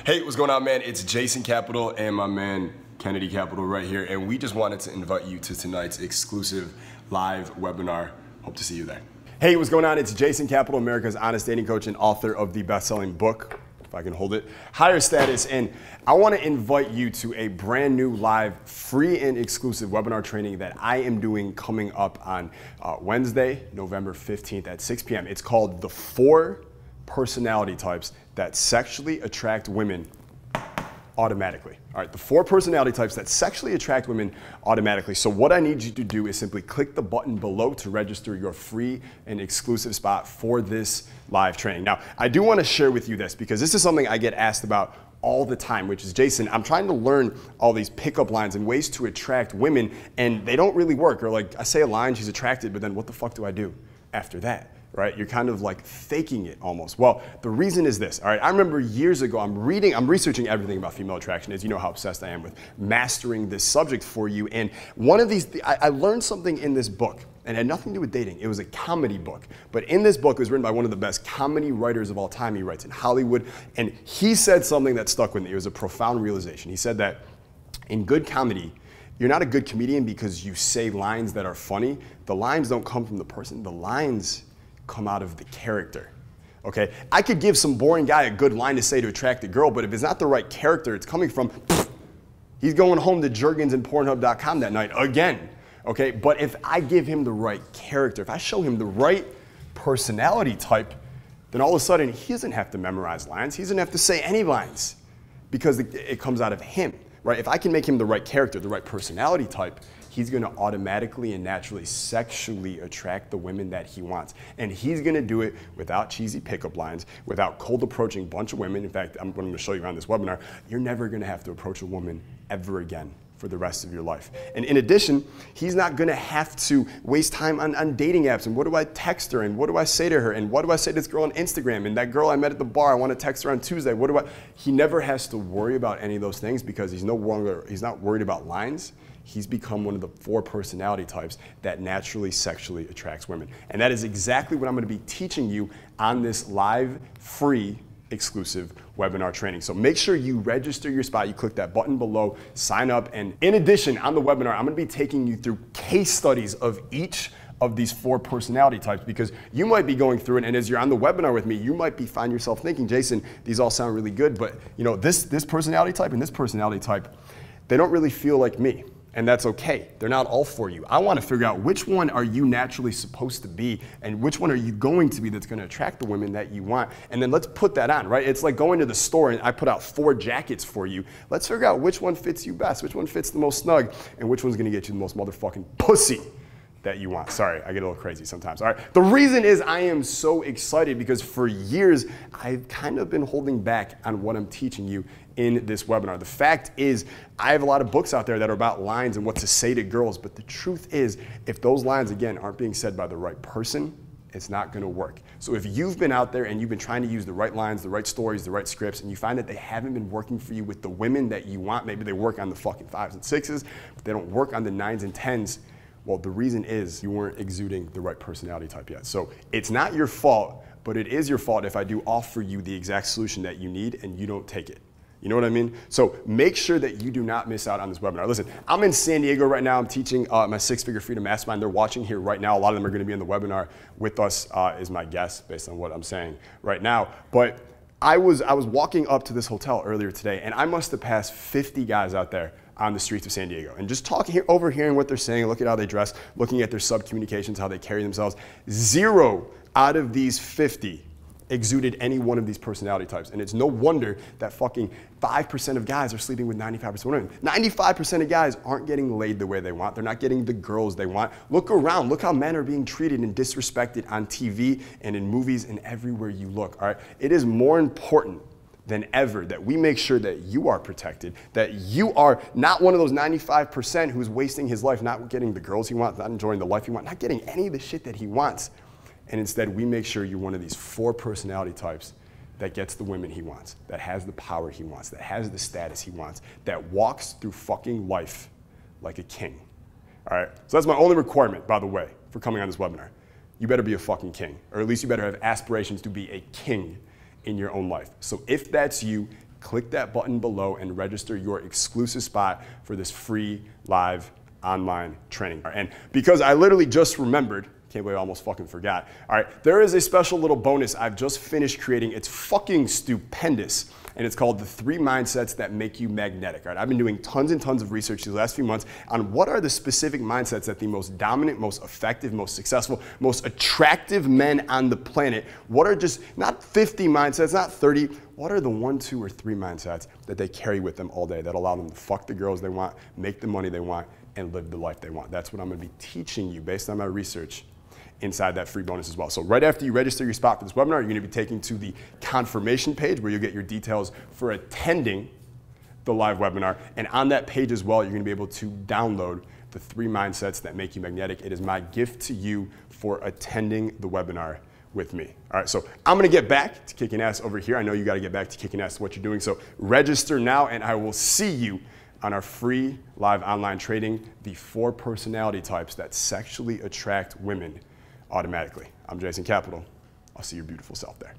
Hey, what's going on, man? It's Jason Capital and my man Kennedy Capital right here, and we just wanted to invite you to tonight's exclusive live webinar. Hope to see you there. Hey, what's going on? It's Jason Capital, America's Honest Dating Coach and author of the best-selling book, if I can hold it, Higher Status. And I want to invite you to a brand new live, free and exclusive webinar training that I am doing coming up on Wednesday, November 15th at 6 p.m. It's called The 4 Personality Types That Sexually Attract Women Automatically. All right, the 4 personality types that sexually attract women automatically. So what I need you to do is simply click the button below to register your free and exclusive spot for this live training. Now, I do want to share with you this because this is something I get asked about all the time, which is, Jason, I'm trying to learn all these pickup lines and ways to attract women, and they don't really work. Or like, I say a line, she's attracted, but then what the fuck do I do after that? Right? You're kind of like faking it almost. Well, the reason is this, all right? I remember years ago, I'm researching everything about female attraction, as you know how obsessed I am with mastering this subject for you. And one of these, I learned something in this book, and it had nothing to do with dating. It was a comedy book. But in this book, it was written by one of the best comedy writers of all time. He writes in Hollywood, and he said something that stuck with me. It was a profound realization. He said that in good comedy, you're not a good comedian because you say lines that are funny. The lines don't come from the person. The lines come out of the character, okay? I could give some boring guy a good line to say to attract a girl, but if it's not the right character it's coming from, he's going home to Jergens and Pornhub.com that night again, okay? But if I give him the right character, if I show him the right personality type, then all of a sudden he doesn't have to memorize lines. He doesn't have to say any lines because it comes out of him, right? If I can make him the right character, the right personality type, he's going to automatically and naturally sexually attract the women that he wants. And he's going to do it without cheesy pickup lines, without cold approaching a bunch of women. In fact, I'm going to show you around this webinar, you're never going to have to approach a woman ever again for the rest of your life. And in addition, he's not going to have to waste time on dating apps and what do I text her and what do I say to her and what do I say to this girl on Instagram and that girl I met at the bar, I want to text her on Tuesday. He never has to worry about any of those things because he's not worried about lines. He's become one of the 4 personality types that naturally sexually attracts women. And that is exactly what I'm going to be teaching you on this live, free, exclusive webinar training. So make sure you register your spot. You click that button below, sign up. And in addition, on the webinar, I'm going to be taking you through case studies of each of these 4 personality types because you might be going through it, and as you're on the webinar with me, you might find yourself thinking, Jason, these all sound really good, but you know, this personality type and this personality type, they don't really feel like me. And that's okay. They're not all for you. I want to figure out which one are you naturally supposed to be and which one are you going to be that's going to attract the women that you want. And then let's put that on, right? It's like going to the store and I put out 4 jackets for you. Let's figure out which one fits you best, which one fits the most snug, and which one's going to get you the most motherfucking pussy that you want. Sorry, I get a little crazy sometimes. All right. The reason is I am so excited because for years I've kind of been holding back on what I'm teaching you in this webinar. The fact is I have a lot of books out there that are about lines and what to say to girls, but the truth is if those lines, again, aren't being said by the right person, it's not going to work. So if you've been out there and you've been trying to use the right lines, the right stories, the right scripts, and you find that they haven't been working for you with the women that you want, maybe they work on the fucking 5s and 6s, but they don't work on the 9s and 10s, well, the reason is you weren't exuding the right personality type yet. So it's not your fault, but it is your fault if I do offer you the exact solution that you need and you don't take it. You know what I mean? So make sure that you do not miss out on this webinar. Listen, I'm in San Diego right now. I'm teaching my 6-Figure Freedom Mastermind. They're watching here right now. A lot of them are going to be in the webinar with us, is my guess, based on what I'm saying right now. But I was walking up to this hotel earlier today, and I must have passed 50 guys out there on the streets of San Diego. And just overhearing what they're saying, look at how they dress, looking at their sub-communications, how they carry themselves. 0 out of these 50 exuded any one of these personality types. And it's no wonder that fucking 5% of guys are sleeping with 95% of women. 95% of guys aren't getting laid the way they want. They're not getting the girls they want. Look around. Look how men are being treated and disrespected on TV and in movies and everywhere you look, all right? It is more important than ever that we make sure that you are protected, that you are not one of those 95% who's wasting his life not getting the girls he wants, not enjoying the life he wants, not getting any of the shit that he wants. And instead, we make sure you're one of these 4 personality types that gets the women he wants, that has the power he wants, that has the status he wants, that walks through fucking life like a king. All right? So that's my only requirement, by the way, for coming on this webinar. You better be a fucking king, or at least you better have aspirations to be a king in your own life. So if that's you, click that button below and register your exclusive spot for this free live online training. And because I literally just remembered, can't believe I almost fucking forgot. All right, there is a special little bonus I've just finished creating. It's fucking stupendous. And it's called the 3 mindsets that make you magnetic. All right, I've been doing tons and tons of research these last few months on what are the specific mindsets that the most dominant, most effective, most successful, most attractive men on the planet, what are just not 50 mindsets, not 30, what are the 1, 2, or 3 mindsets that they carry with them all day that allow them to fuck the girls they want, make the money they want, and live the life they want. That's what I'm gonna be teaching you based on my research inside that free bonus as well. So right after you register your spot for this webinar, you're gonna be taken to the confirmation page where you'll get your details for attending the live webinar. And on that page as well, you're gonna be able to download the 3 mindsets that make you magnetic. It is my gift to you for attending the webinar with me. All right, so I'm gonna get back to kicking ass over here. I know you gotta get back to kicking ass to what you're doing. So register now and I will see you on our free live online training, the 4 personality types that sexually attract women automatically. I'm Jason Capital. I'll see your beautiful self there.